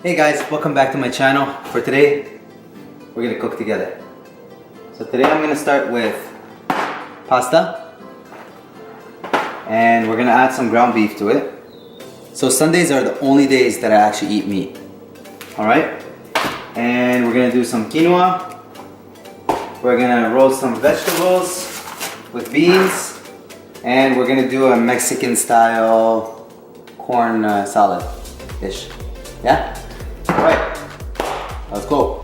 Hey guys, welcome back to my channel. For today, we're gonna cook together. So today I'm gonna start with pasta, and we're gonna add some ground beef to it. So Sundays are the only days that I actually eat meat. All right, and we're gonna do some quinoa. We're gonna roast some vegetables with beans, and we're gonna do a Mexican style corn salad dish. Yeah? All right, let's go.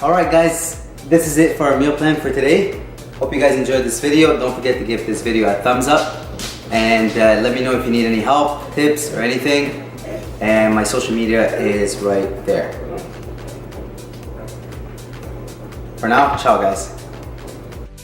Alright guys, this is it for our meal plan for today. Hope you guys enjoyed this video. Don't forget to give this video a thumbs up. And let me know if you need any help, tips, or anything. And my social media is right there. For now, ciao guys.